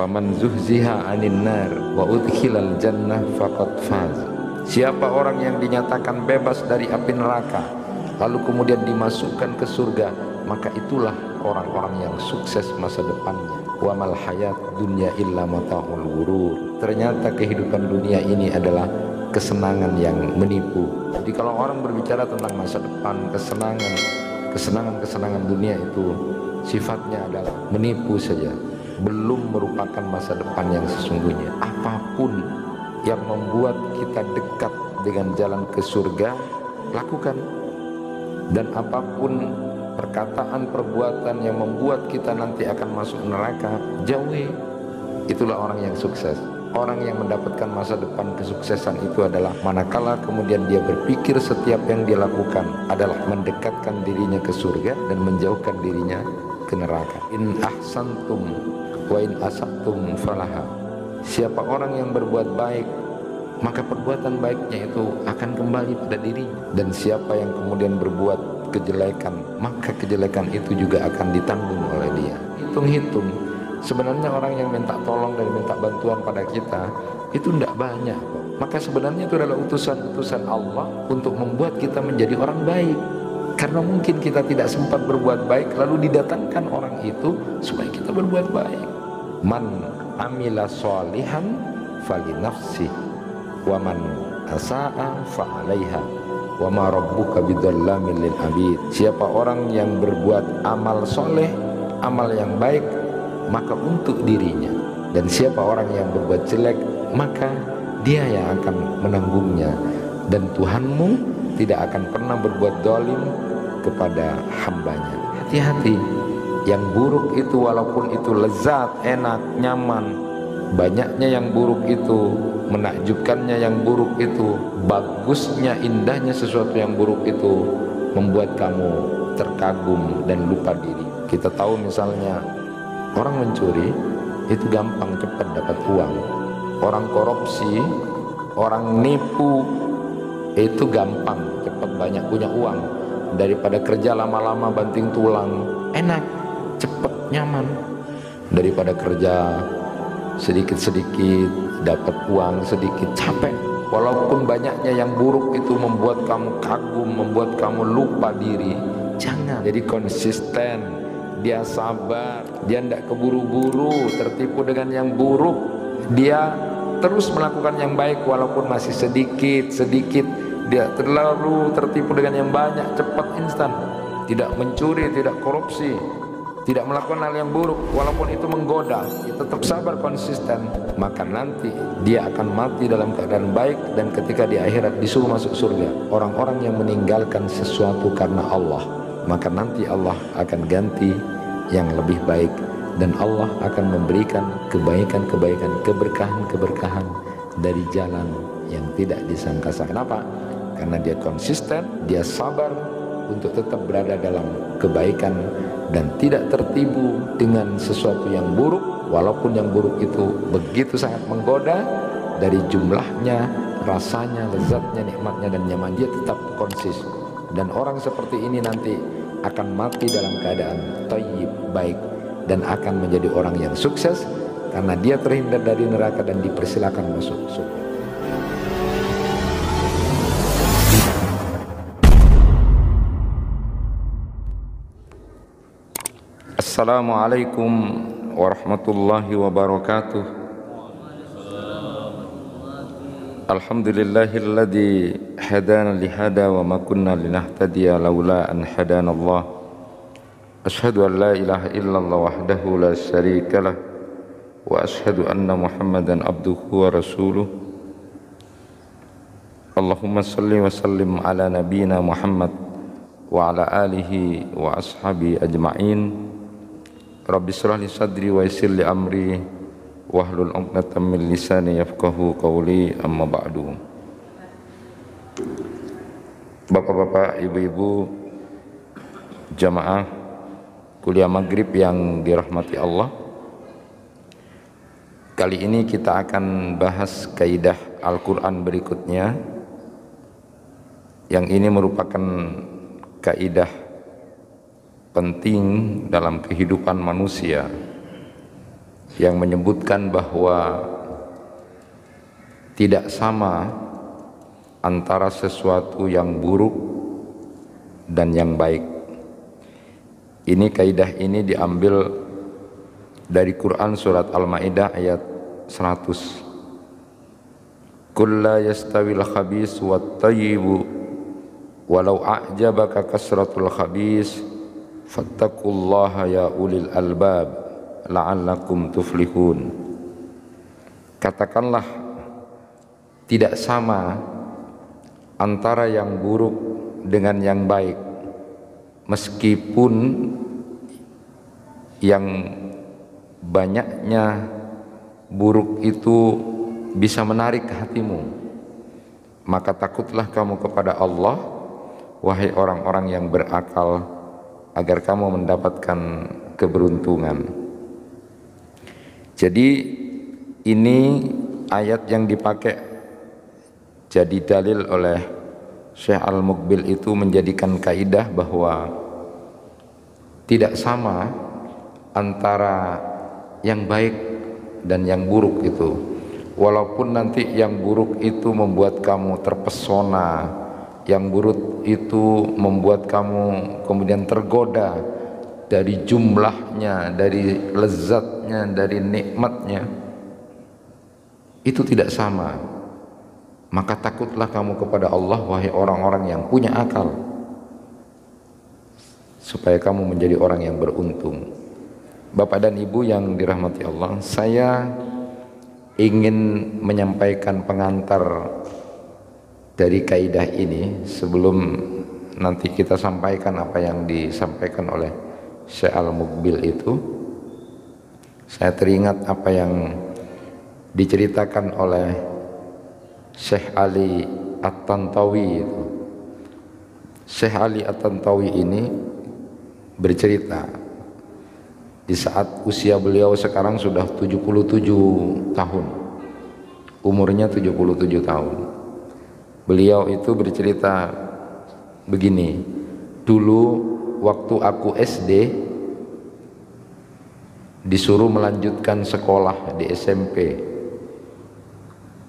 Faman zuhziha 'anil nar wa udkhilal jannah faqad faz. Siapa orang yang dinyatakan bebas dari api neraka lalu kemudian dimasukkan ke surga, maka itulah orang-orang yang sukses masa depannya. Wa mal hayat dunya illa mata'ul ghurur. Ternyata kehidupan dunia ini adalah kesenangan yang menipu. Jadi kalau orang berbicara tentang masa depan, kesenangan dunia itu sifatnya adalah menipu saja, belum merupakan masa depan yang sesungguhnya. Apapun yang membuat kita dekat dengan jalan ke surga, lakukan. Dan apapun perkataan, perbuatan yang membuat kita nanti akan masuk neraka, jauhi. Itulah orang yang sukses. Orang yang mendapatkan masa depan kesuksesan itu adalah manakala kemudian dia berpikir setiap yang dia lakukan adalah mendekatkan dirinya ke surga dan menjauhkan dirinya ke neraka. In ahsantum wa in asabtum falaha. Siapa orang yang berbuat baik, maka perbuatan baiknya itu akan kembali pada dirinya. Dan siapa yang kemudian berbuat kejelekan, maka kejelekan itu juga akan ditanggung oleh dia. Hitung-hitung, sebenarnya orang yang minta tolong dan minta bantuan pada kita itu tidak banyak. Maka sebenarnya itu adalah utusan-utusan Allah untuk membuat kita menjadi orang baik. Karena mungkin kita tidak sempat berbuat baik, lalu didatangkan orang itu supaya kita berbuat baik. Man amila sholihan fali nafsi wa man asa'a fa 'alaiha wa ma rabbuka bidzallamin lil 'abid. Siapa orang yang berbuat amal soleh, amal yang baik, maka untuk dirinya. Dan siapa orang yang berbuat jelek, maka dia yang akan menanggungnya. Dan Tuhanmu tidak akan pernah berbuat zalim kepada hambanya. Hati-hati, yang buruk itu walaupun itu lezat, enak, nyaman, banyaknya yang buruk itu, menakjubkannya yang buruk itu, bagusnya, indahnya sesuatu yang buruk itu membuat kamu terkagum dan lupa diri. Kita tahu misalnya orang mencuri itu gampang cepat dapat uang. Orang korupsi, orang nipu itu gampang cepat banyak punya uang. Daripada kerja lama-lama banting tulang, enak, cepat, nyaman. Daripada kerja sedikit-sedikit dapat uang sedikit, capek. Walaupun banyaknya yang buruk itu membuat kamu kagum, membuat kamu lupa diri, jangan. Jadi konsisten, dia sabar, dia tidak keburu-buru tertipu dengan yang buruk. Dia terus melakukan yang baik walaupun masih sedikit-sedikit. Dia terlalu tertipu dengan yang banyak, cepat, instan. Tidak mencuri, tidak korupsi, tidak melakukan hal yang buruk walaupun itu menggoda. Dia tetap sabar, konsisten. Maka nanti dia akan mati dalam keadaan baik, dan ketika di akhirat disuruh masuk surga. Orang-orang yang meninggalkan sesuatu karena Allah, maka nanti Allah akan ganti yang lebih baik, dan Allah akan memberikan kebaikan-kebaikan, keberkahan-keberkahan dari jalan yang tidak disangka-sangka. Kenapa? Karena dia konsisten, dia sabar untuk tetap berada dalam kebaikan dan tidak tertipu dengan sesuatu yang buruk, walaupun yang buruk itu begitu sangat menggoda. Dari jumlahnya, rasanya, lezatnya, nikmatnya dan nyaman, dia tetap konsisten. Dan orang seperti ini nanti akan mati dalam keadaan thayyib, baik, dan akan menjadi orang yang sukses karena dia terhindar dari neraka dan dipersilakan masuk surga. Assalamualaikum warahmatullahi wabarakatuh. Alhamdulillahilladzi hadana lihada wa ma kunna linahtadiya laula an hadana Allah. Asyhadu an la ilaha illallah wahdahu la syarikalah wa asyhadu anna Muhammadan abduhu wa rasuluh. Allahumma salli wa sallim ala nabiyyina Muhammad wa ala alihi wa ashabi ajma'in. Rabbi shrah li sadri wa yassir li amri wahlul 'uqdatam min lisani yafqahu qawli, amma ba'du. Bapak-bapak, ibu-ibu, jamaah kuliah maghrib yang dirahmati Allah, Kali ini kita akan bahas kaidah Al-Quran berikutnya. Yang ini merupakan kaidah penting dalam kehidupan manusia, yang menyebutkan bahwa tidak sama antara sesuatu yang buruk dan yang baik. Ini kaidah ini diambil dari Quran surat Al-Maidah ayat 100. Qul la yastawil khabis wat thayyibu walau a'jabaka kasratul khabis fattaqullaha ya ulil albab la'allakum tuflihun. Katakanlah, tidak sama antara yang buruk dengan yang baik, meskipun yang banyaknya buruk itu bisa menarik hatimu, maka takutlah kamu kepada Allah, wahai orang-orang yang berakal, agar kamu mendapatkan keberuntungan. Jadi ini ayat yang dipakai jadi dalil oleh Syekh Al-Muqbil itu menjadikan kaidah bahwa tidak sama antara yang baik dan yang buruk itu. Walaupun nanti yang buruk itu membuat kamu terpesona, yang buruk itu membuat kamu kemudian tergoda dari jumlahnya, dari lezatnya, dari nikmatnya, itu tidak sama. Maka takutlah kamu kepada Allah, wahai orang-orang yang punya akal, supaya kamu menjadi orang yang beruntung. Bapak dan Ibu yang dirahmati Allah, saya ingin menyampaikan pengantar dari kaidah ini sebelum nanti kita sampaikan apa yang disampaikan oleh Syekh Al-Muqbil itu. Saya teringat apa yang diceritakan oleh Syekh Ali At-Tantawi itu. Syekh Ali At-Tantawi ini bercerita di saat usia beliau sekarang sudah 77 tahun. Umurnya 77 tahun. Beliau itu bercerita begini, dulu waktu aku SD disuruh melanjutkan sekolah di SMP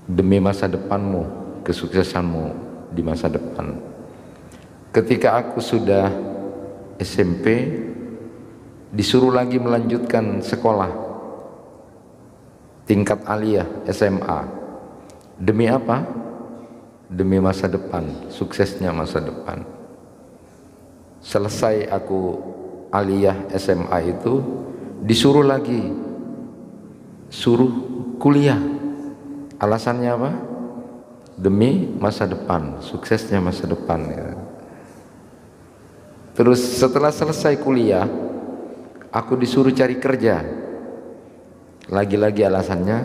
demi masa depanmu, kesuksesanmu di masa depan. Ketika aku sudah SMP, disuruh lagi melanjutkan sekolah tingkat aliyah SMA. Demi apa? Demi masa depan, suksesnya masa depan. Selesai aku aliyah SMA itu, disuruh lagi, suruh kuliah. Alasannya apa? Demi masa depan, suksesnya masa depan ya. Terus setelah selesai kuliah, aku disuruh cari kerja. Lagi-lagi alasannya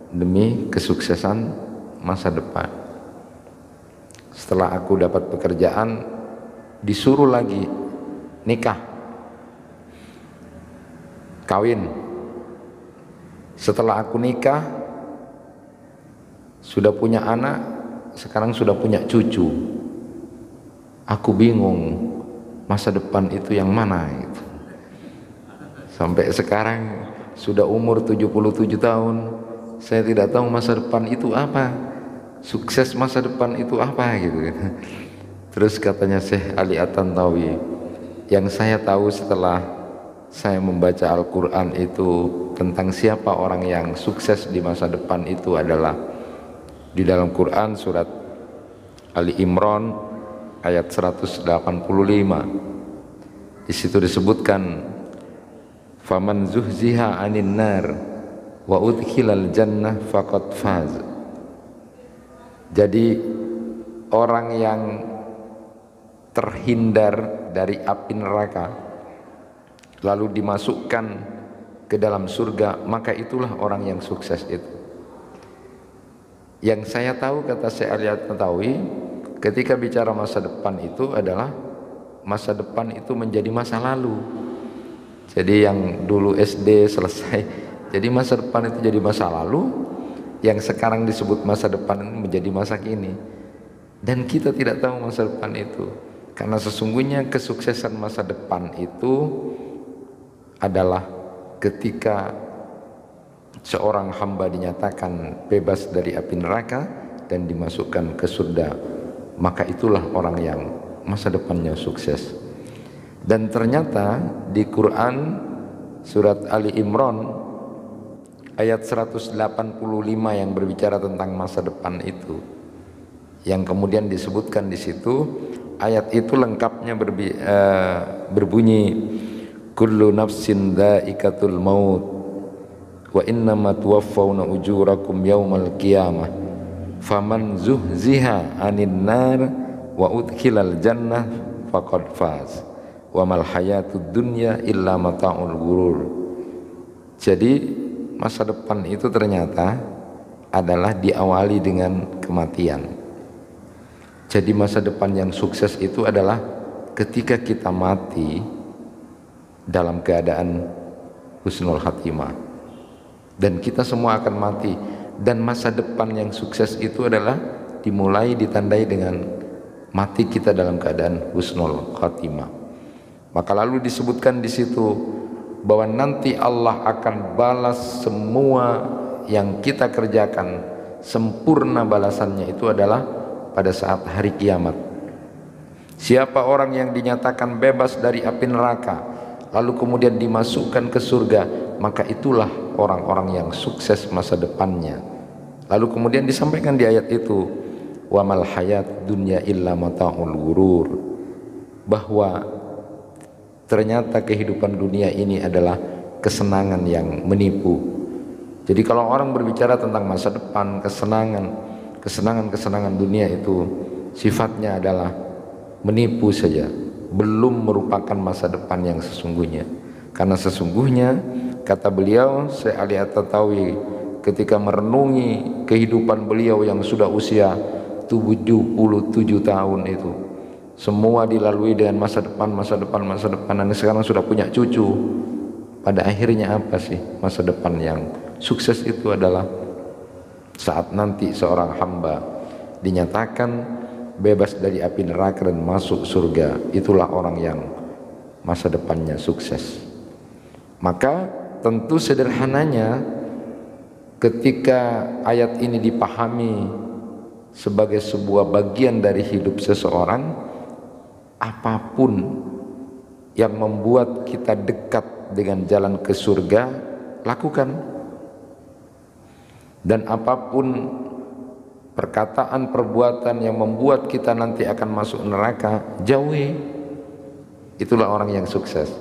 demi kesuksesan masa depan. Setelah aku dapat pekerjaan, disuruh lagi nikah, kawin. Setelah aku nikah, sudah punya anak, sekarang sudah punya cucu. Aku bingung, masa depan itu yang mana gitu. Sampai sekarang sudah umur 77 tahun, saya tidak tahu masa depan itu apa, sukses masa depan itu apa gitu. Terus katanya Syekh Ali At-Tantawi, yang saya tahu setelah saya membaca Al-Quran itu tentang siapa orang yang sukses di masa depan itu adalah di dalam Quran surat Ali Imran ayat 185. Di situ disebutkan, faman zuhziha 'anil nar wa udkhilal jannah faqad faz. Jadi orang yang terhindar dari api neraka lalu dimasukkan ke dalam surga, maka itulah orang yang sukses itu. Yang saya tahu, kata Syekh Ali At-Tantawi, ketika bicara masa depan itu adalah masa depan itu menjadi masa lalu. Jadi yang dulu SD selesai Jadi masa depan itu jadi masa lalu, yang sekarang disebut masa depan menjadi masa kini. Dan kita tidak tahu masa depan itu, karena sesungguhnya kesuksesan masa depan itu adalah ketika seorang hamba dinyatakan bebas dari api neraka dan dimasukkan ke surga, maka itulah orang yang masa depannya sukses. Dan ternyata di Quran surat Ali Imran ayat 185 yang berbicara tentang masa depan itu, yang kemudian disebutkan di situ, ayat itu lengkapnya berbunyi kullu nafsin dha'iqatul maut wa innama tuwaffawna ujurakum yaumal qiyamah faman zuhziha 'anil nar wa udkhilal jannah faqad faz wa mal hayatud dunya illa mata'ul ghurur. Jadi masa depan itu ternyata adalah diawali dengan kematian. Jadi masa depan yang sukses itu adalah ketika kita mati dalam keadaan husnul khatimah. Dan kita semua akan mati. Dan masa depan yang sukses itu adalah dimulai ditandai dengan mati kita dalam keadaan husnul khatimah. Maka lalu disebutkan di situ bahwa nanti Allah akan balas semua yang kita kerjakan, sempurna balasannya itu adalah pada saat hari kiamat. Siapa orang yang dinyatakan bebas dari api neraka lalu kemudian dimasukkan ke surga, maka itulah orang-orang yang sukses masa depannya. Lalu kemudian disampaikan di ayat itu, wa mal hayat dunya illa mata'ul ghurur, bahwa ternyata kehidupan dunia ini adalah kesenangan yang menipu. Jadi kalau orang berbicara tentang masa depan, kesenangan dunia itu sifatnya adalah menipu saja, belum merupakan masa depan yang sesungguhnya. Karena sesungguhnya, kata beliau Syekh Ali At-Tatawi ketika merenungi kehidupan beliau yang sudah usia 77 tahun itu, semua dilalui dengan masa depan, dan sekarang sudah punya cucu. Pada akhirnya apa sih masa depan yang sukses itu adalah saat nanti seorang hamba dinyatakan bebas dari api neraka dan masuk surga. Itulah orang yang masa depannya sukses. Maka tentu sederhananya ketika ayat ini dipahami sebagai sebuah bagian dari hidup seseorang, apapun yang membuat kita dekat dengan jalan ke surga, lakukan. Dan apapun perkataan, perbuatan yang membuat kita nanti akan masuk neraka, jauhi. Itulah orang yang sukses.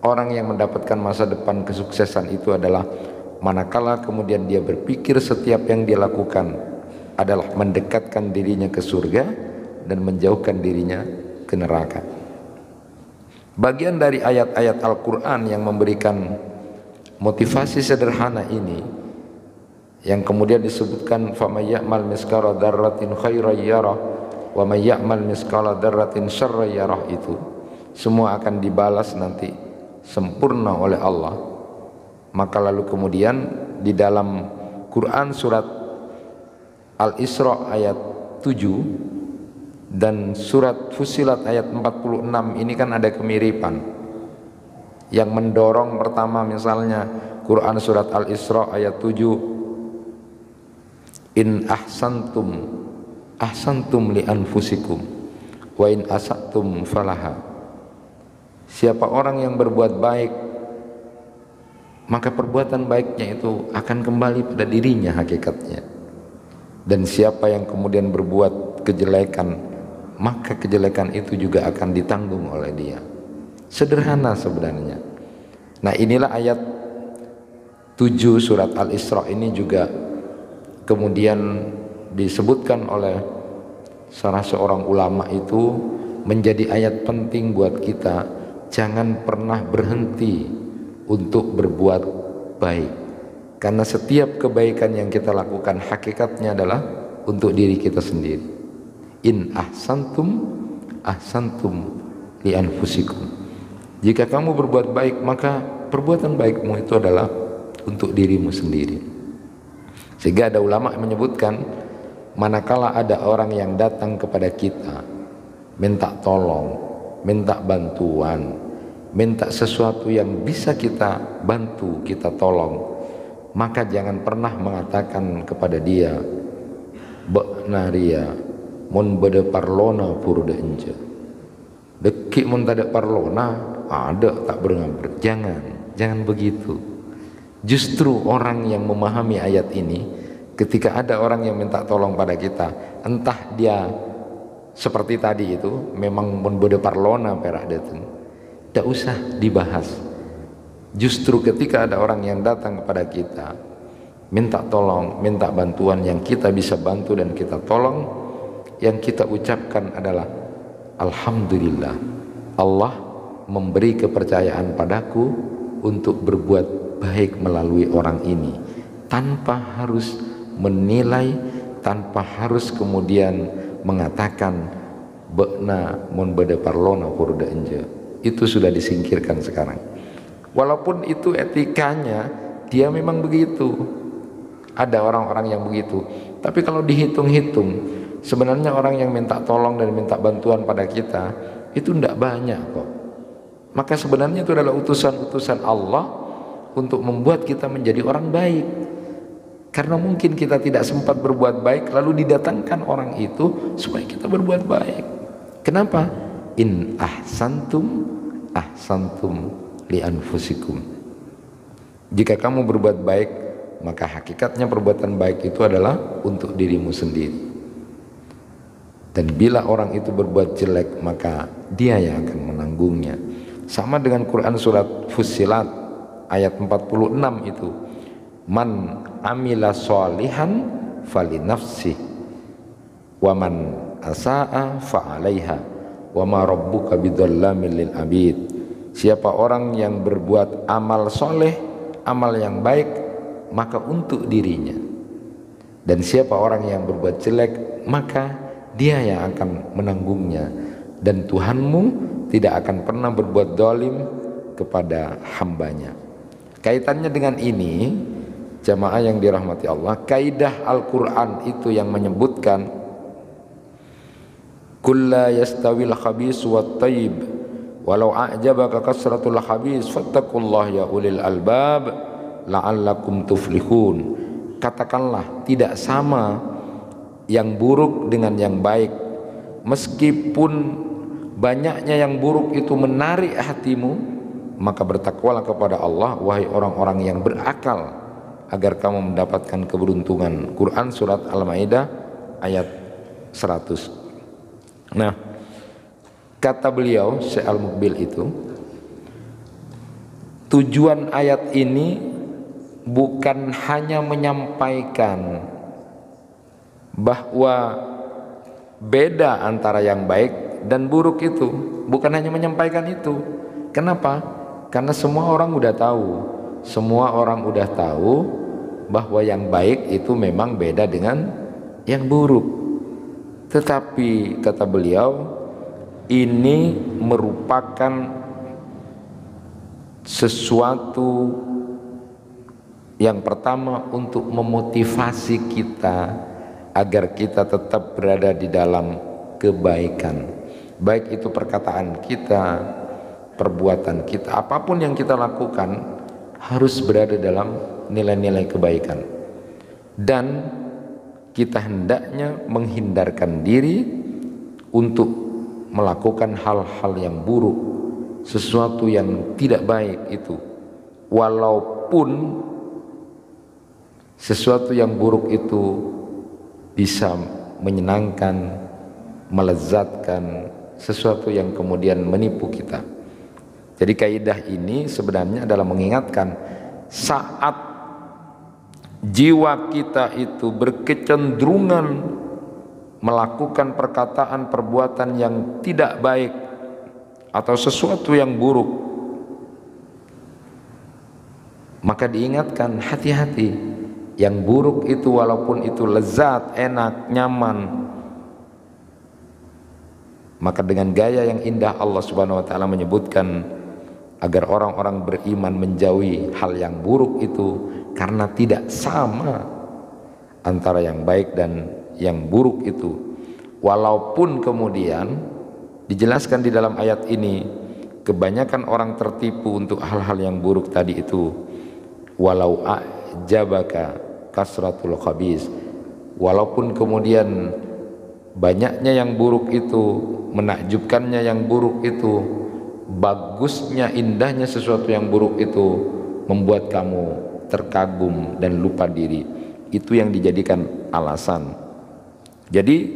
Orang yang mendapatkan masa depan kesuksesan itu adalah manakala kemudian dia berpikir setiap yang dia lakukan adalah mendekatkan dirinya ke surga dan menjauhkan dirinya ke neraka. Bagian dari ayat-ayat Al-Quran yang memberikan motivasi sederhana ini, yang kemudian disebutkan faman ya'mal mithqala dzarratin khairan yarah wa man ya'mal mithqala dzarratin syarran yarah, itu semua akan dibalas nanti sempurna oleh Allah. Maka lalu kemudian di dalam Quran surat Al-Isra ayat 7 dan surat Fussilat ayat 46 ini kan ada kemiripan. Yang mendorong pertama misalnya Quran surat Al-Isra ayat 7, in ahsantum li anfusikum wa in asatum falaha. Siapa orang yang berbuat baik, maka perbuatan baiknya itu akan kembali pada dirinya hakikatnya. Dan siapa yang kemudian berbuat kejelekan, maka kejelekan itu juga akan ditanggung oleh dia. Sederhana sebenarnya. Nah, inilah ayat 7 surat Al-Isra ini juga kemudian disebutkan oleh salah seorang ulama itu menjadi ayat penting buat kita. Jangan pernah berhenti untuk berbuat baik, karena setiap kebaikan yang kita lakukan hakikatnya adalah untuk diri kita sendiri. In ahsantum li anfusikum. Jika kamu berbuat baik, maka perbuatan baikmu itu adalah untuk dirimu sendiri. Sehingga ada ulama yang menyebutkan, manakala ada orang yang datang kepada kita minta tolong, minta bantuan, minta sesuatu yang bisa kita bantu, kita tolong, maka jangan pernah mengatakan kepada dia, "Benaria mun bede parlona purda enje." Dekik mun tada parlona, ada tak berengamber. Jangan begitu. Justru orang yang memahami ayat ini, ketika ada orang yang minta tolong pada kita, entah dia seperti tadi itu, memang mun bede parlona perak datang, tidak usah dibahas. Justru ketika ada orang yang datang kepada kita minta tolong, minta bantuan yang kita bisa bantu dan kita tolong, yang kita ucapkan adalah alhamdulillah, Allah memberi kepercayaan padaku untuk berbuat baik melalui orang ini, tanpa harus menilai, tanpa harus kemudian mengatakan bekna mun bede parlona purda enje. Itu sudah disingkirkan sekarang. Walaupun itu etikanya, dia memang begitu. Ada orang-orang yang begitu. Tapi kalau dihitung-hitung, sebenarnya orang yang minta tolong dan minta bantuan pada kita itu tidak banyak kok. Maka sebenarnya itu adalah utusan-utusan Allah untuk membuat kita menjadi orang baik. Karena mungkin kita tidak sempat berbuat baik, lalu didatangkan orang itu supaya kita berbuat baik. Kenapa? In ahsantum li anfusikum. Jika kamu berbuat baik, maka hakikatnya perbuatan baik itu adalah untuk dirimu sendiri. Dan bila orang itu berbuat jelek, maka dia yang akan menanggungnya. Sama dengan Quran surat Fussilat ayat 46 itu, man amila sholihan fali nafsih wa man asaa fa alaiha wa ma rabbuka bidzallamin lil abid. Siapa orang yang berbuat amal soleh, amal yang baik, maka untuk dirinya. Dan siapa orang yang berbuat jelek, maka dia yang akan menanggungnya. Dan Tuhanmu tidak akan pernah berbuat zalim kepada hambanya. Kaitannya dengan ini, jamaah yang dirahmati Allah, kaidah Al-Quran itu yang menyebutkan kulla yastawil khabis wat tayyib walau a'jabaka kasratul khabis fattaqullah ya ulil albab la'allakum tuflihun. Katakanlah tidak sama yang buruk dengan yang baik, meskipun banyaknya yang buruk itu menarik hatimu, maka bertakwalah kepada Allah wahai orang-orang yang berakal, agar kamu mendapatkan keberuntungan. Quran surat Al-Maidah ayat 100. Nah, kata beliau Syekh Al-Muqbil itu, tujuan ayat ini bukan hanya menyampaikan bahwa beda antara yang baik dan buruk itu, bukan hanya menyampaikan itu. Kenapa? Karena semua orang udah tahu, semua orang udah tahu bahwa yang baik itu memang beda dengan yang buruk. Tetapi kata beliau, ini merupakan sesuatu yang pertama untuk memotivasi kita agar kita tetap berada di dalam kebaikan, baik itu perkataan kita, perbuatan kita, apapun yang kita lakukan harus berada dalam nilai-nilai kebaikan. Dan kita hendaknya menghindarkan diri untuk melakukan hal-hal yang buruk, sesuatu yang tidak baik itu, walaupun sesuatu yang buruk itu bisa menyenangkan, melezatkan, sesuatu yang kemudian menipu kita. Jadi kaidah ini sebenarnya adalah mengingatkan, saat jiwa kita itu berkecenderungan melakukan perkataan perbuatan yang tidak baik atau sesuatu yang buruk, maka diingatkan, hati-hati. Yang buruk itu walaupun itu lezat, enak, nyaman, maka dengan gaya yang indah Allah Subhanahu wa taala menyebutkan agar orang-orang beriman menjauhi hal yang buruk itu, karena tidak sama antara yang baik dan yang buruk itu. Walaupun kemudian dijelaskan di dalam ayat ini kebanyakan orang tertipu untuk hal-hal yang buruk tadi itu. Walau a'jabaka kasratul khabis, walaupun kemudian banyaknya yang buruk itu, menakjubkannya yang buruk itu, bagusnya, indahnya sesuatu yang buruk itu membuat kamu terkagum dan lupa diri. Itu yang dijadikan alasan. Jadi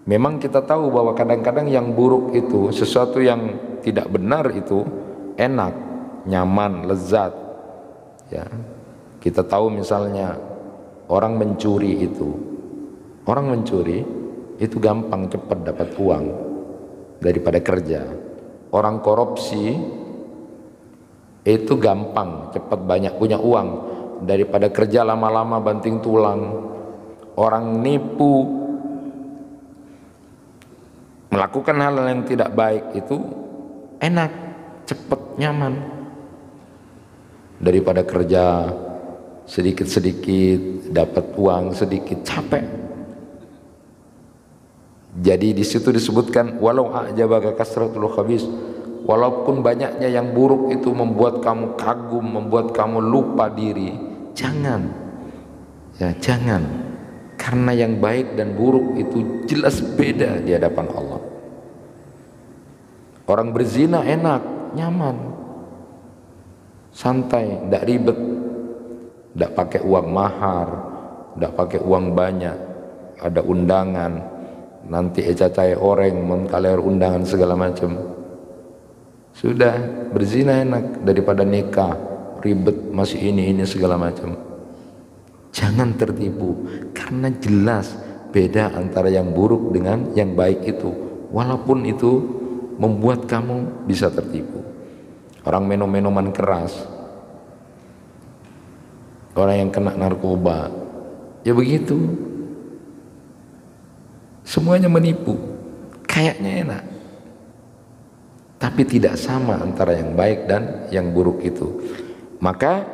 memang kita tahu bahwa kadang-kadang yang buruk itu, sesuatu yang tidak benar itu enak, nyaman, lezat. Ya, kita tahu misalnya orang mencuri itu gampang, cepat dapat uang daripada kerja. Orang korupsi itu gampang, cepat, banyak punya uang daripada kerja lama-lama banting tulang. Orang nipu, melakukan hal yang tidak baik itu enak, cepat, nyaman daripada kerja sedikit-sedikit dapat uang sedikit, capek. Jadi di situ disebutkan walau a'jabaka kasratul khabis, walaupun banyaknya yang buruk itu membuat kamu kagum, membuat kamu lupa diri, jangan. Ya, jangan. Karena yang baik dan buruk itu jelas beda di hadapan Allah. Orang berzina enak, nyaman, santai, tidak ribet, tidak pakai uang mahar, tidak pakai uang banyak, ada undangan, nanti ecacai orang mengkaler undangan segala macam. Sudah, berzina enak daripada nikah, ribet, masih ini segala macam. Jangan tertipu, karena jelas beda antara yang buruk dengan yang baik itu, walaupun itu membuat kamu bisa tertipu. Orang minum minuman keras, orang yang kena narkoba, ya begitu, semuanya menipu, kayaknya enak, tapi tidak sama antara yang baik dan yang buruk itu. Maka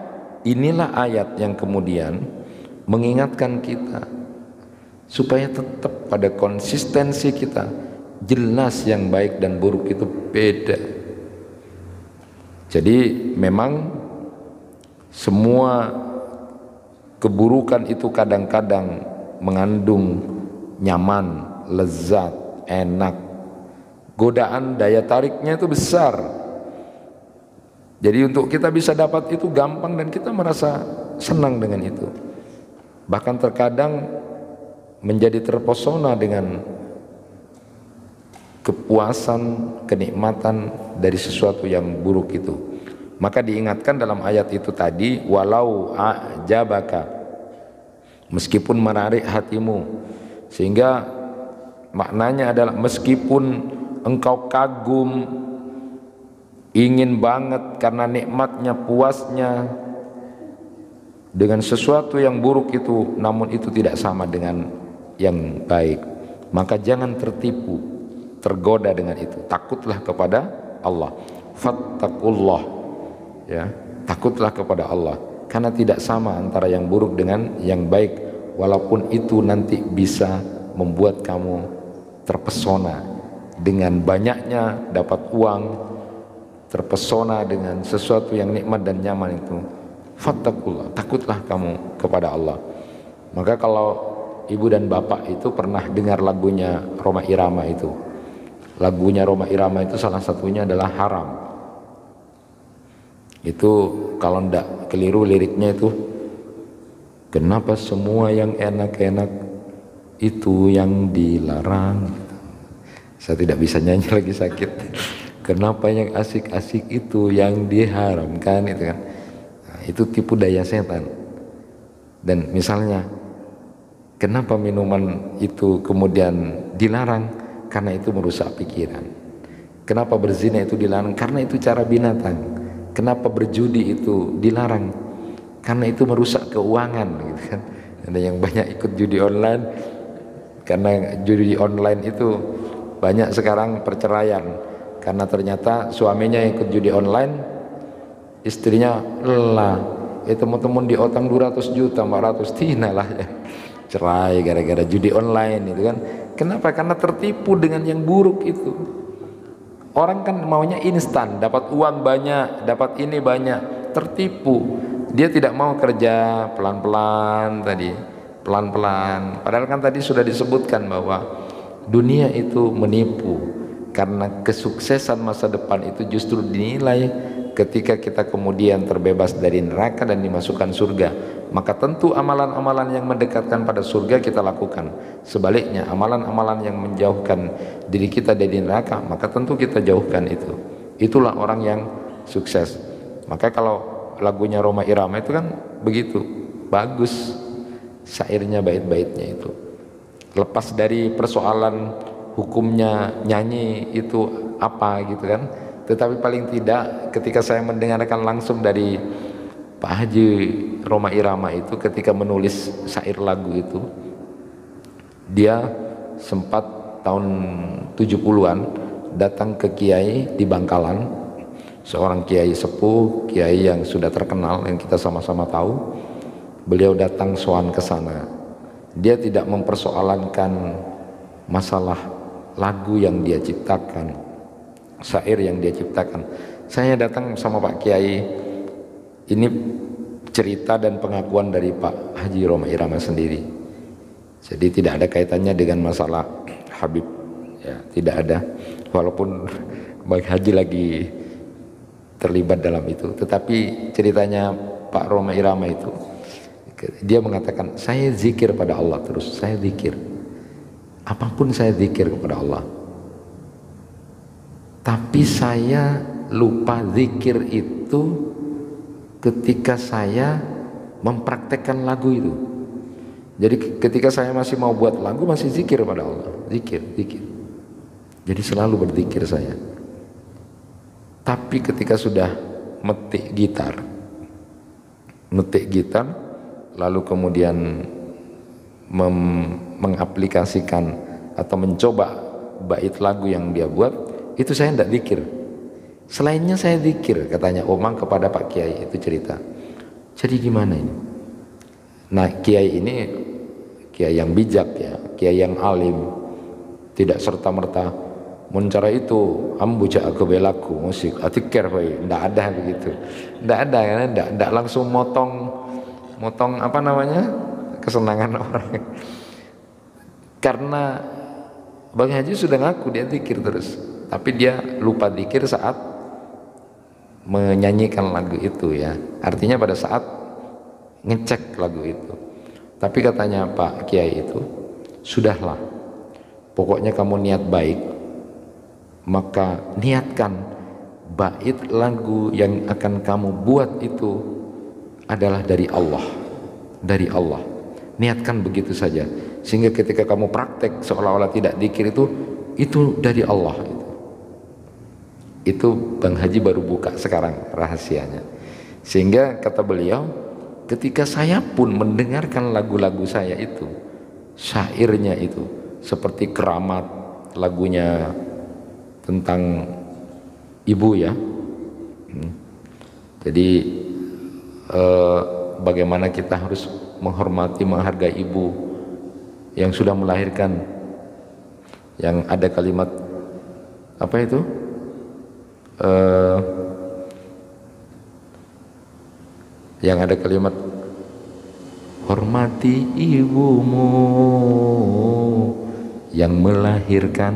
inilah ayat yang kemudian mengingatkan kita supaya tetap pada konsistensi kita, jelas yang baik dan buruk itu beda. Jadi memang semua keburukan itu kadang-kadang mengandung nyaman, lezat, enak, godaan, daya tariknya itu besar. Jadi untuk kita bisa dapat itu gampang dan kita merasa senang dengan itu. Bahkan terkadang menjadi terpesona dengan kepuasan, kenikmatan dari sesuatu yang buruk itu. Maka diingatkan dalam ayat itu tadi, walau a'jabaka, meskipun menarik hatimu, sehingga maknanya adalah meskipun engkau kagum, ingin banget karena nikmatnya, puasnya dengan sesuatu yang buruk itu, namun itu tidak sama dengan yang baik, maka jangan tertipu, tergoda dengan itu. Takutlah kepada Allah, fattaqullah, ya, takutlah kepada Allah, karena tidak sama antara yang buruk dengan yang baik, walaupun itu nanti bisa membuat kamu terpesona dengan banyaknya dapat uang, terpesona dengan sesuatu yang nikmat dan nyaman itu. Fattaqullah, takutlah kamu kepada Allah. Maka kalau ibu dan bapak itu pernah dengar lagunya Rhoma Irama itu, lagunya Rhoma Irama itu salah satunya adalah Haram. Itu kalau ndak keliru liriknya itu, kenapa semua yang enak-enak itu yang dilarang. Saya tidak bisa nyanyi lagi, sakit. Kenapa yang asik-asik itu yang diharamkan, itu kan. Nah, itu tipu daya setan. Dan misalnya, kenapa minuman itu kemudian dilarang? Karena itu merusak pikiran. Kenapa berzina itu dilarang? Karena itu cara binatang. Kenapa berjudi itu dilarang? Karena itu merusak keuangan, gitu kan. Ada yang banyak ikut judi online, karena judi online itu banyak sekarang perceraian, karena ternyata suaminya ikut judi online, istrinya lelah, teman-teman di otang 200 juta 400 tina lah ya, cerai gara-gara judi online itu kan. Kenapa? Karena tertipu dengan yang buruk itu. Orang kan maunya instan, dapat uang banyak, dapat ini banyak, tertipu. Dia tidak mau kerja pelan-pelan tadi, pelan-pelan. Padahal kan tadi sudah disebutkan bahwa dunia itu menipu, karena kesuksesan masa depan itu justru dinilai ketika kita kemudian terbebas dari neraka dan dimasukkan surga. Maka tentu amalan-amalan yang mendekatkan pada surga kita lakukan. Sebaliknya amalan-amalan yang menjauhkan diri kita dari neraka, maka tentu kita jauhkan itu. Itulah orang yang sukses. Maka kalau lagunya Rhoma Irama itu kan begitu, bagus syairnya, bait-baitnya itu. Lepas dari persoalan hukumnya nyanyi itu apa gitu kan, tetapi paling tidak ketika saya mendengarkan langsung dari Pak Haji Rhoma Irama itu, ketika menulis syair lagu itu, dia sempat tahun 70-an datang ke kiai di Bangkalan, seorang kiai sepuh, kiai yang sudah terkenal yang kita sama-sama tahu. Beliau datang sowan ke sana. Dia tidak mempersoalankan masalah lagu yang dia ciptakan, syair yang dia ciptakan. Saya datang sama Pak Kiai, ini cerita dan pengakuan dari Pak Haji Rhoma Irama sendiri. Jadi tidak ada kaitannya dengan masalah Habib, ya, tidak ada. Walaupun Bang Haji lagi terlibat dalam itu, tetapi ceritanya Pak Rhoma Irama itu, dia mengatakan, saya zikir pada Allah terus, saya zikir, apapun saya zikir kepada Allah. Tapi saya lupa zikir itu ketika saya mempraktekkan lagu itu. Jadi ketika saya masih mau buat lagu, masih zikir pada Allah, zikir. Jadi selalu berzikir saya. Tapi ketika sudah metik gitar, lalu kemudian mengaplikasikan atau mencoba bait lagu yang dia buat, itu saya tidak zikir. Selainnya saya zikir, katanya Omang kepada Pak Kiai itu cerita. Jadi gimana ini? Nah, Kiai ini Kiai yang bijak ya, Kiai yang alim, tidak serta-merta mencara itu ambuja aku belaku musik atikir, tidak ada begitu, tidak ada, karena tidak langsung motong apa namanya kesenangan orang. Karena Bang Haji sudah ngaku dia zikir terus, tapi dia lupa zikir saat menyanyikan lagu itu ya, artinya pada saat ngecek lagu itu. Tapi katanya Pak Kiai itu, sudahlah, pokoknya kamu niat baik, maka niatkan bait lagu yang akan kamu buat itu adalah dari Allah, niatkan begitu saja, sehingga ketika kamu praktek seolah-olah tidak zikir itu dari Allah. Itu Bang Haji baru buka sekarang rahasianya. Sehingga kata beliau, ketika saya pun mendengarkan lagu-lagu saya itu, syairnya itu seperti Keramat, lagunya tentang ibu ya. Jadi bagaimana kita harus menghormati, menghargai ibu yang sudah melahirkan, yang ada kalimat apa itu, yang ada kalimat hormati ibumu yang melahirkan.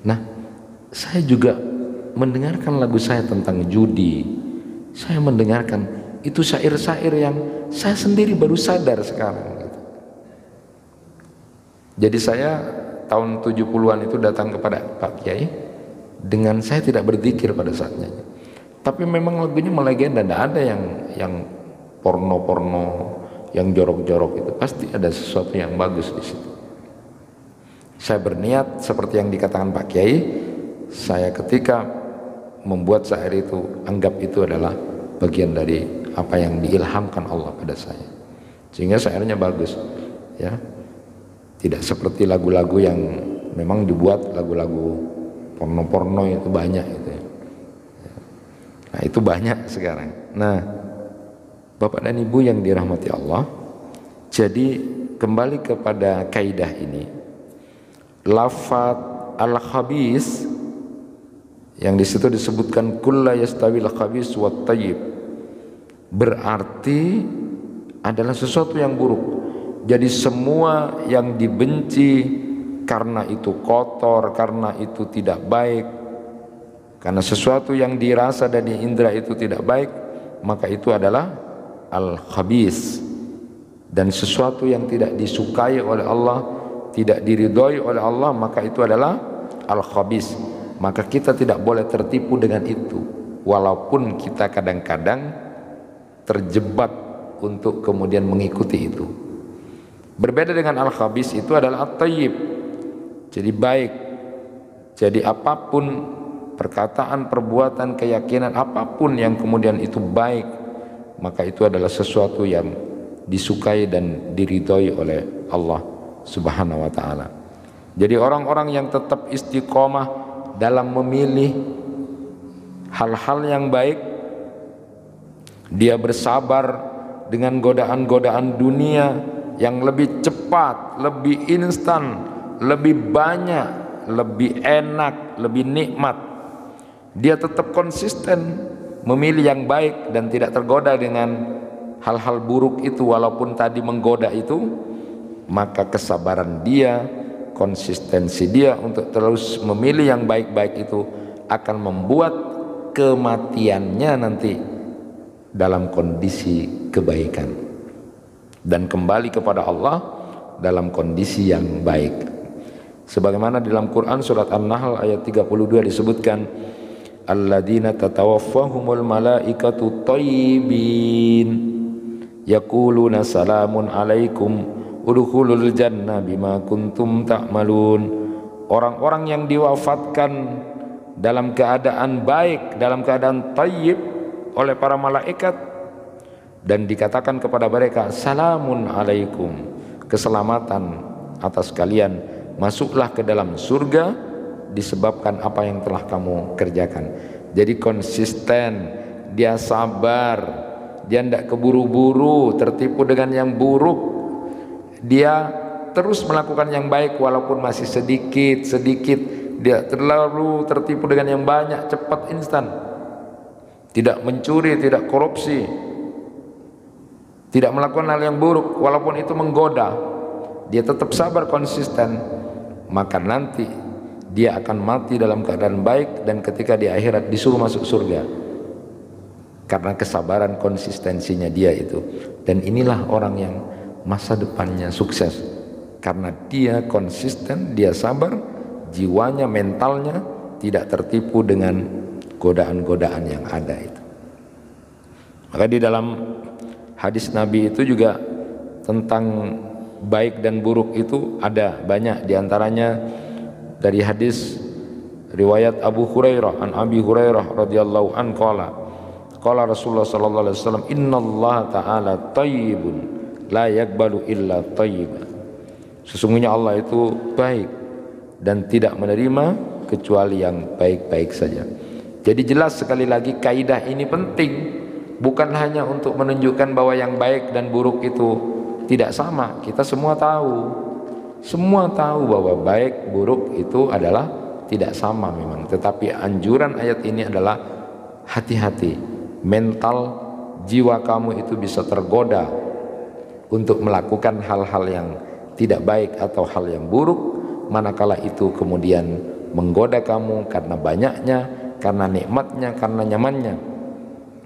Nah, saya juga mendengarkan lagu saya tentang judi, saya mendengarkan itu syair-syair yang saya sendiri baru sadar sekarang gitu. Jadi saya tahun 70-an itu datang kepada Pak Kiai dengan saya tidak berzikir pada saatnya, tapi memang lagunya melegenda, tidak ada yang porno-porno, yang jorok-jorok, itu pasti ada sesuatu yang bagus di situ. Saya berniat seperti yang dikatakan Pak Kiai, saya ketika membuat syair itu anggap itu adalah bagian dari apa yang diilhamkan Allah pada saya, sehingga syairnya bagus ya, tidak seperti lagu-lagu yang memang dibuat lagu-lagu porno itu banyak itu ya. Nah itu banyak sekarang. Nah Bapak dan Ibu yang dirahmati Allah, jadi kembali kepada kaidah ini, lafaz al-khabis yang di situ disebutkan kulla yastawil khabis wat thayyib, berarti adalah sesuatu yang buruk. Jadi semua yang dibenci karena itu kotor, karena itu tidak baik, karena sesuatu yang dirasa dan diindra itu tidak baik, maka itu adalah al-khabis. Dan sesuatu yang tidak disukai oleh Allah, tidak diridhoi oleh Allah, maka itu adalah al-khabis. Maka kita tidak boleh tertipu dengan itu, walaupun kita kadang-kadang terjebak untuk kemudian mengikuti itu. Berbeda dengan al-khabis itu adalah at-thayyib, jadi baik. Jadi apapun perkataan, perbuatan, keyakinan apapun yang kemudian itu baik, maka itu adalah sesuatu yang disukai dan diridhoi oleh Allah Subhanahu wa taala. Jadi orang-orang yang tetap istiqomah dalam memilih hal-hal yang baik, dia bersabar dengan godaan-godaan dunia yang lebih cepat, lebih instan, lebih banyak, lebih enak, lebih nikmat. Dia tetap konsisten memilih yang baik dan tidak tergoda dengan hal-hal buruk itu, walaupun tadi menggoda itu, maka kesabaran dia, konsistensi dia untuk terus memilih yang baik-baik itu akan membuat kematiannya nanti dalam kondisi kebaikan dan kembali kepada Allah dalam kondisi yang baik. Sebagaimana dalam Quran surat An-Nahl ayat 32 disebutkan, alladzina tatawaffahumul malaikatu thayyibin yaquluna salamun alaikum udkhulul jannah bima kuntum ta'malun. Orang-orang yang diwafatkan dalam keadaan baik, dalam keadaan thayyib oleh para malaikat, dan dikatakan kepada mereka salamun alaikum, keselamatan atas kalian, masuklah ke dalam surga disebabkan apa yang telah kamu kerjakan. Jadi konsisten, dia sabar, dia tidak keburu-buru tertipu dengan yang buruk, dia terus melakukan yang baik walaupun masih sedikit, dia terlalu tertipu dengan yang banyak, cepat, instan, tidak mencuri, tidak korupsi, tidak melakukan hal yang buruk walaupun itu menggoda, dia tetap sabar, konsisten, maka nanti dia akan mati dalam keadaan baik, dan ketika di akhirat disuruh masuk surga karena kesabaran, konsistensinya dia itu. Dan inilah orang yang masa depannya sukses, karena dia konsisten, dia sabar, jiwanya, mentalnya tidak tertipu dengan godaan-godaan yang ada itu. Maka di dalam hadis Nabi itu juga tentang baik dan buruk itu ada banyak, diantaranya dari hadis riwayat Abu Hurairah, an Abi Hurairah radhiyallahu an qala Rasulullah sallallahu alaihi wasallam, innallaha ta'ala thayyibun la yaqbalu illa thayyiban. Sesungguhnya Allah itu baik dan tidak menerima kecuali yang baik-baik saja. Jadi jelas sekali lagi kaidah ini penting, bukan hanya untuk menunjukkan bahwa yang baik dan buruk itu tidak sama. Kita semua tahu bahwa baik buruk itu adalah tidak sama memang, tetapi anjuran ayat ini adalah hati-hati, mental jiwa kamu itu bisa tergoda untuk melakukan hal-hal yang tidak baik atau hal yang buruk, manakala itu kemudian menggoda kamu karena banyaknya, karena nikmatnya, karena nyamannya.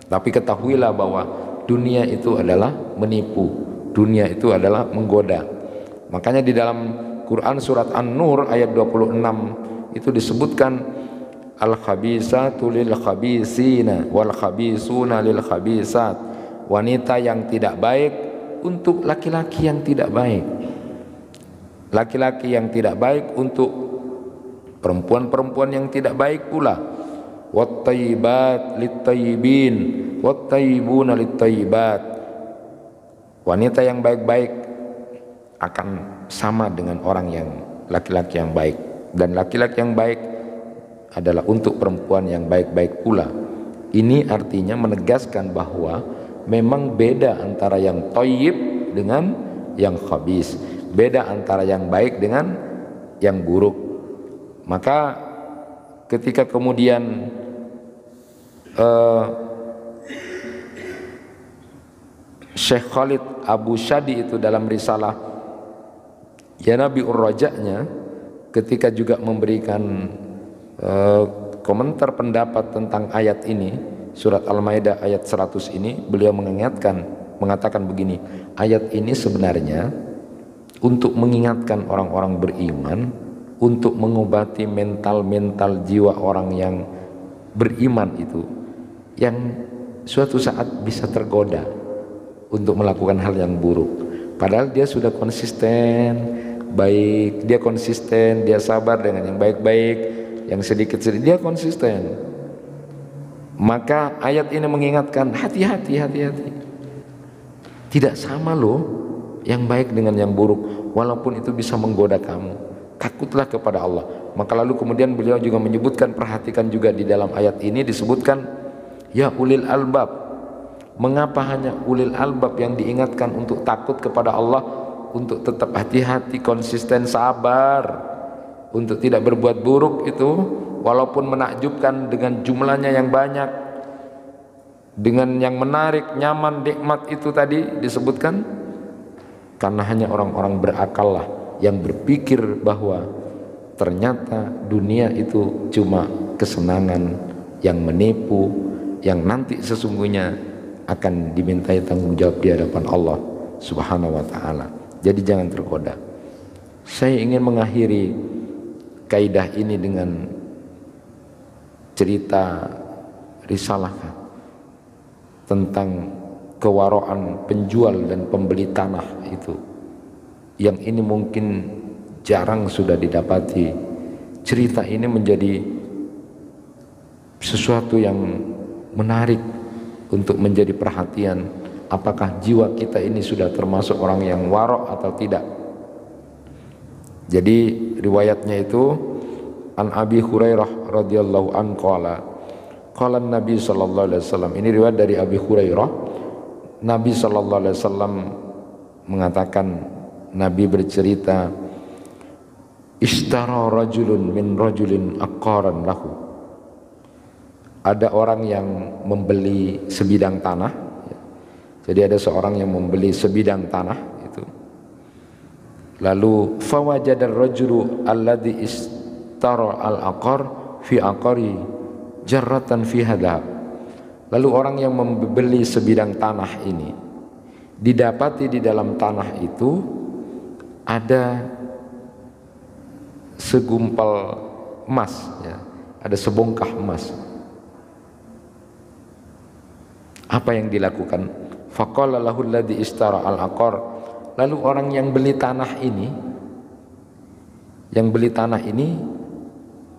Tapi ketahuilah bahwa dunia itu adalah menipu, dunia itu adalah menggoda. Makanya di dalam Quran surat An-Nur ayat 26 itu disebutkan al-khabisatu lil khabisina wal khabisuna lil khabisat. Wanita yang tidak baik untuk laki-laki yang tidak baik, laki-laki yang tidak baik untuk perempuan-perempuan yang tidak baik pula. Wat-thayyibat lit-thayyibin wat-thayyibuna lit-thayyibat. Wanita yang baik-baik akan sama dengan orang yang laki-laki yang baik, dan laki-laki yang baik adalah untuk perempuan yang baik-baik pula. Ini artinya menegaskan bahwa memang beda antara yang thayyib dengan yang khabis, beda antara yang baik dengan yang buruk. Maka ketika kemudian Syekh Khalid Abu Syadi itu dalam risalah Ya Nabi Ur-Raja'nya ketika juga memberikan komentar pendapat tentang ayat ini, surat Al-Maidah ayat 100 ini, beliau mengatakan begini, ayat ini sebenarnya untuk mengingatkan orang-orang beriman, untuk mengobati mental jiwa orang yang beriman itu, yang suatu saat bisa tergoda untuk melakukan hal yang buruk. Padahal dia sudah konsisten baik, dia konsisten, dia sabar dengan yang baik-baik, yang sedikit-sedikit dia konsisten. Maka ayat ini mengingatkan, hati-hati. Tidak sama loh yang baik dengan yang buruk, walaupun itu bisa menggoda kamu. Takutlah kepada Allah. Maka lalu kemudian beliau juga menyebutkan, perhatikan juga di dalam ayat ini disebutkan, ya ulil albab. Mengapa hanya ulil albab yang diingatkan untuk takut kepada Allah, untuk tetap hati-hati, konsisten, sabar, untuk tidak berbuat buruk itu, walaupun menakjubkan dengan jumlahnya yang banyak, dengan yang menarik, nyaman, nikmat itu tadi disebutkan, karena hanya orang-orang berakal lah yang berpikir bahwa ternyata dunia itu cuma kesenangan yang menipu, yang nanti sesungguhnya akan dimintai tanggung jawab di hadapan Allah Subhanahu wa ta'ala. Jadi jangan tergoda. Saya ingin mengakhiri kaidah ini dengan cerita risalah tentang kewaraan penjual dan pembeli tanah itu, yang ini mungkin jarang sudah didapati. Cerita ini menjadi sesuatu yang menarik untuk menjadi perhatian, apakah jiwa kita ini sudah termasuk orang yang warok atau tidak. Jadi riwayatnya itu an Abi Hurairah radhiyallahu anhu qala Nabi sallallahu alaihi wasallam. Ini riwayat dari Abi Hurairah. Nabi sallallahu alaihi wasallam mengatakan, Nabi bercerita, ishtara rajulun min rajulin aqaran lahu. Ada orang yang membeli sebidang tanah. Jadi ada seorang yang membeli sebidang tanah itu. Lalu fawajadar rajulu alladhi istara al-aqar fi aqari jarratan fi hadab. Lalu orang yang membeli sebidang tanah ini didapati di dalam tanah itu ada segumpal emas, ya, ada sebongkah emas. Apa yang dilakukan? Faqala lahu alladhi istara al-aqar. Lalu orang yang beli tanah ini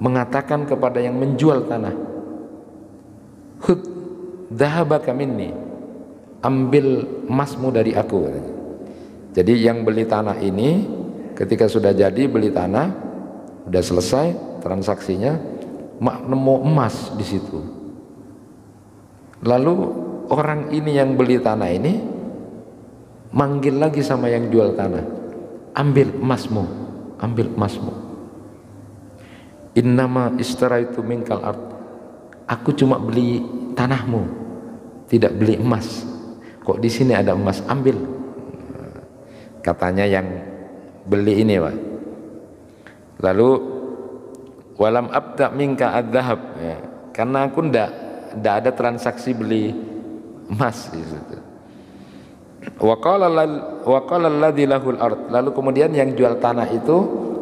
mengatakan kepada yang menjual tanah, hud dhahabaka minni, ambil emasmu dari aku. Jadi yang beli tanah ini ketika sudah jadi beli tanah, sudah selesai transaksinya, nemu emas di situ. Lalu orang ini yang beli tanah ini manggil lagi sama yang jual tanah, ambil emasmu. Innama istaraitu minkal ard. Aku cuma beli tanahmu, tidak beli emas. Kok di sini ada emas? Ambil. Katanya yang beli ini, Pak. Lalu walam abda minka adzhab, ya, karena aku ndak ada transaksi beli emas di situ. Wa qala alladzi lahul ard. Lalu kemudian yang jual tanah itu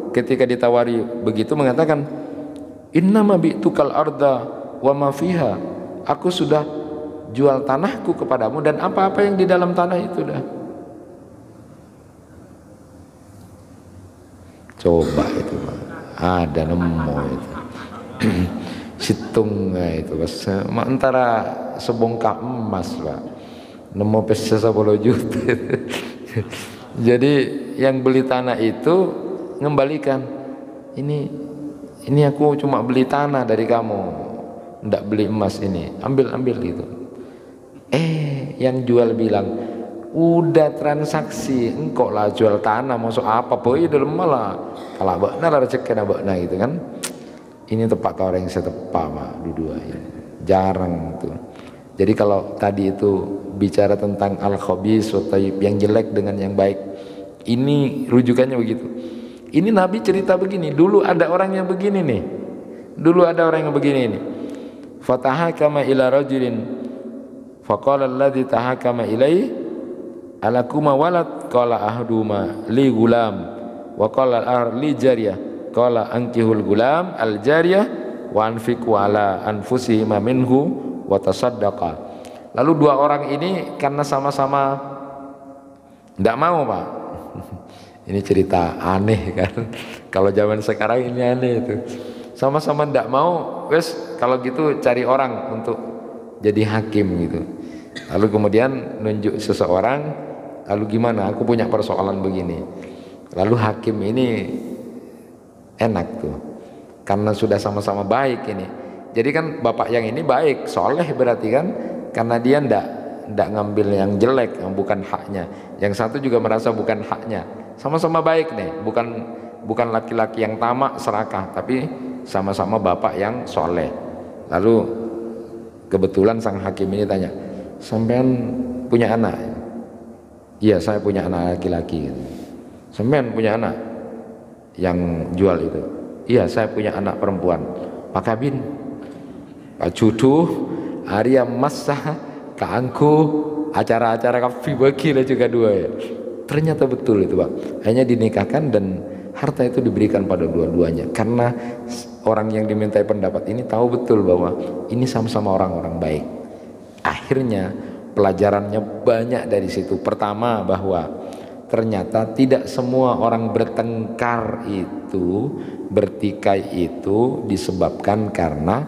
ketika ditawari begitu mengatakan, innama bi'tukal arda wa ma fiha. Aku sudah jual tanahku kepadamu dan apa-apa yang di dalam tanah itu dah. Coba itu, Pak. Ada nemu itu. Situng itu antara sebongkah emas, Pak, nemu pesa 10 juta. Jadi yang beli tanah itu ngembalikan, ini ini aku cuma beli tanah dari kamu, ndak beli emas ini, ambil gitu. Yang jual bilang, udah transaksi, engkau lah jual tanah, masuk apa boy dalam malah kalau bakna lah rezeki na bakna gitu kan. Ini tepat orang yang saya tepat mah dua ini jarang tuh. Jadi kalau tadi itu bicara tentang al-khabis wa thayyib, yang jelek dengan yang baik, ini rujukannya begitu. Ini Nabi cerita begini, dulu ada orang yang begini nih, dulu ada orang yang begini nih. Fatahakama ila rajulin faqala alladhi tahakama ilaihi alakuma walad qala ahduma li gulam wa qala al-ar li jariyah qala ankihul gulam al jariyah wa anfiqu ala anfusihim minhu wa tasaddaqa. Lalu dua orang ini karena sama-sama tidak mau Pak. Ini cerita aneh kan, kalau zaman sekarang ini aneh itu. Sama-sama tidak mau, wes kalau gitu cari orang untuk jadi hakim gitu. Lalu kemudian nunjuk seseorang, lalu gimana, aku punya persoalan begini. Lalu hakim ini enak tuh, karena sudah sama-sama baik ini. Jadi kan bapak yang ini baik, soleh berarti kan, karena dia ndak ngambil yang jelek, yang bukan haknya. Yang satu juga merasa bukan haknya, sama-sama baik nih, bukan laki-laki yang tamak serakah, tapi sama-sama bapak yang soleh. Lalu kebetulan sang hakim ini tanya, sampean punya anak? Iya, saya punya anak laki-laki. Sampean punya anak yang jual itu? Iya, saya punya anak perempuan. Pak Kabin, Pak Juduh, Arya Masa, Kak Angku, acara-acara kafi bagi lah juga dua ya. Ternyata betul itu Pak, hanya dinikahkan dan harta itu diberikan pada dua-duanya, karena orang yang dimintai pendapat ini tahu betul bahwa ini sama-sama orang-orang baik. Akhirnya pelajarannya banyak dari situ. Pertama, bahwa ternyata tidak semua orang bertengkar itu, bertikai itu disebabkan karena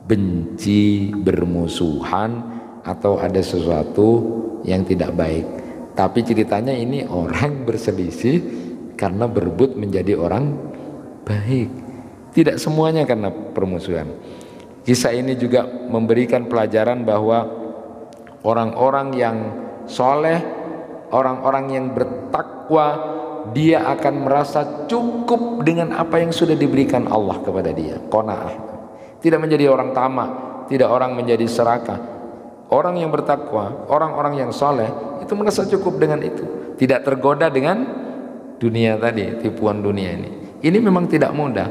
benci, bermusuhan, atau ada sesuatu yang tidak baik. Tapi ceritanya ini orang berselisih karena berebut menjadi orang baik. Tidak semuanya karena permusuhan. Kisah ini juga memberikan pelajaran bahwa orang-orang yang soleh, orang-orang yang bertakwa, dia akan merasa cukup dengan apa yang sudah diberikan Allah kepada dia. Qanaah. Tidak menjadi orang tamak, tidak orang menjadi serakah. Orang yang bertakwa, orang-orang yang soleh itu merasa cukup dengan itu, tidak tergoda dengan dunia tadi, tipuan dunia ini. Ini memang tidak mudah,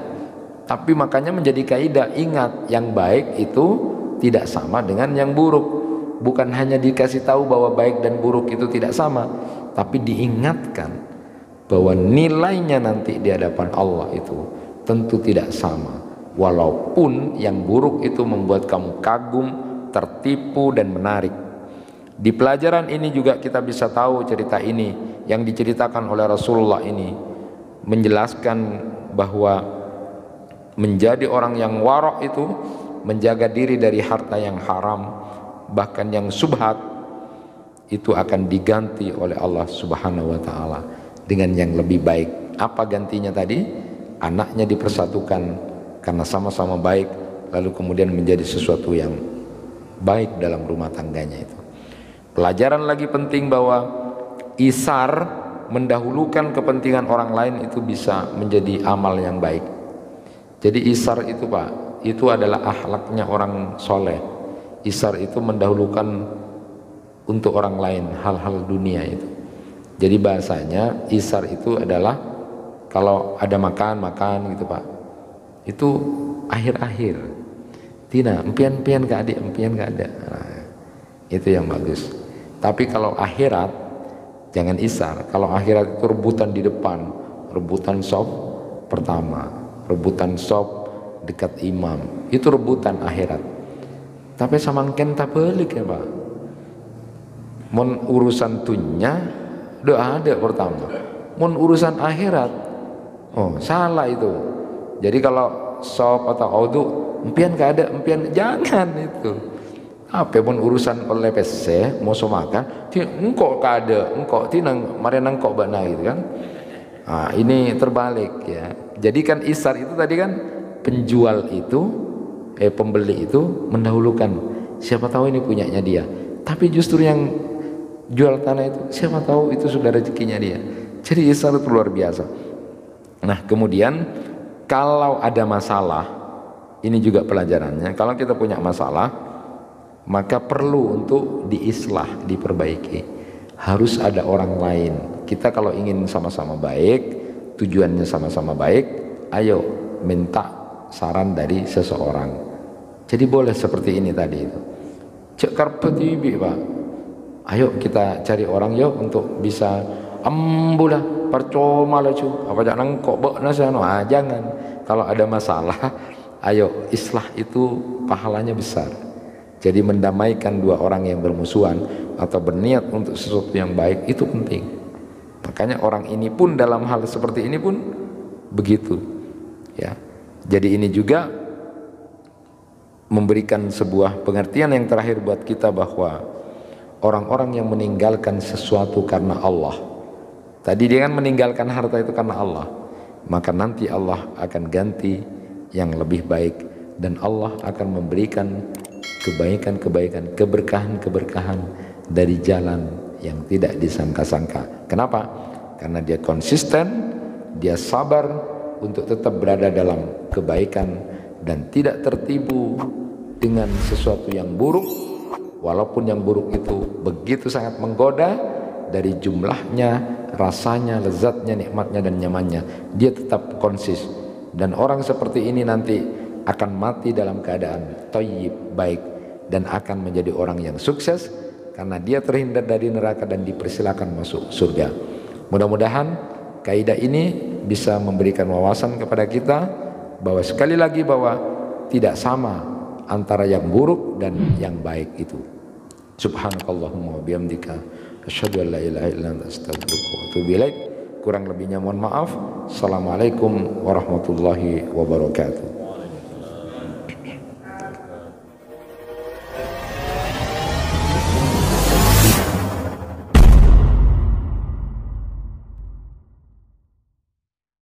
tapi makanya menjadi kaidah, ingat yang baik itu tidak sama dengan yang buruk. Bukan hanya dikasih tahu bahwa baik dan buruk itu tidak sama, tapi diingatkan bahwa nilainya nanti di hadapan Allah itu tentu tidak sama. Walaupun yang buruk itu membuat kamu kagum, tertipu dan menarik. Di pelajaran ini juga kita bisa tahu cerita ini yang diceritakan oleh Rasulullah ini menjelaskan bahwa menjadi orang yang warok itu menjaga diri dari harta yang haram, bahkan yang subhat, itu akan diganti oleh Allah Subhanahu wa taala dengan yang lebih baik. Apa gantinya tadi? Anaknya dipersatukan karena sama-sama baik, lalu kemudian menjadi sesuatu yang baik dalam rumah tangganya itu. Pelajaran lagi penting bahwa isar, mendahulukan kepentingan orang lain, itu bisa menjadi amal yang baik. Jadi isar itu Pak, itu adalah akhlaknya orang soleh. Isar itu mendahulukan untuk orang lain hal-hal dunia itu. Jadi bahasanya isar itu adalah kalau ada makan gitu Pak, itu akhir-akhir. Tidak, empian-empian ke adik, empian ke ada. Nah, itu yang bagus. Tapi kalau akhirat jangan isar. Kalau akhirat itu rebutan di depan, rebutan sop pertama, rebutan sop dekat imam, itu rebutan akhirat. Tapi samangken tak balik ya Pak. Mon urusan dunia doa ada pertama. Mon urusan akhirat, oh salah itu. Jadi kalau sop atau audu, empian gak ada, empian jangan itu. Apa pun urusan oleh PC mau makan, engkau gak ada, engkau tinang, mari nangkau bana gitu kan. Nah, ini terbalik ya. Jadi kan isar itu tadi kan penjual itu, pembeli itu mendahulukan siapa tahu ini punyanya dia. Tapi justru yang jual tanah itu siapa tahu itu sudah rezekinya dia. Jadi isar itu luar biasa. Nah kemudian kalau ada masalah, ini juga pelajarannya. Kalau kita punya masalah, maka perlu untuk diislah, diperbaiki. Harus ada orang lain. Kita kalau ingin sama-sama baik, tujuannya sama-sama baik, ayo minta saran dari seseorang. Jadi boleh seperti ini tadi itu. Cek karpet ibi Pak. Ayo kita cari orang yuk untuk bisa ambulah percuma lah cu. Apa jangan kok bok nasano. Jangan. Kalau ada masalah, ayo islah itu pahalanya besar. Jadi mendamaikan dua orang yang bermusuhan atau berniat untuk sesuatu yang baik itu penting. Makanya orang ini pun dalam hal seperti ini pun begitu ya. Jadi ini juga memberikan sebuah pengertian yang terakhir buat kita bahwa orang-orang yang meninggalkan sesuatu karena Allah, tadi dia kan meninggalkan harta itu karena Allah, maka nanti Allah akan ganti yang lebih baik dan Allah akan memberikan kebaikan-kebaikan, keberkahan-keberkahan dari jalan yang tidak disangka-sangka. Kenapa? Karena dia konsisten, dia sabar untuk tetap berada dalam kebaikan dan tidak tertipu dengan sesuatu yang buruk, walaupun yang buruk itu begitu sangat menggoda dari jumlahnya, rasanya, lezatnya, nikmatnya dan nyamannya, dia tetap konsis. Dan orang seperti ini nanti akan mati dalam keadaan thayyib, baik, dan akan menjadi orang yang sukses karena dia terhindar dari neraka dan dipersilakan masuk surga. Mudah-mudahan kaidah ini bisa memberikan wawasan kepada kita bahwa sekali lagi bahwa tidak sama antara yang buruk dan yang baik itu. Subhanakallahumma wa bihamdika asyhadu an la ilaha illa anta astaghfiruka wa atubu ilaik. Kurang lebihnya mohon maaf. Assalamualaikum warahmatullahi wabarakatuh.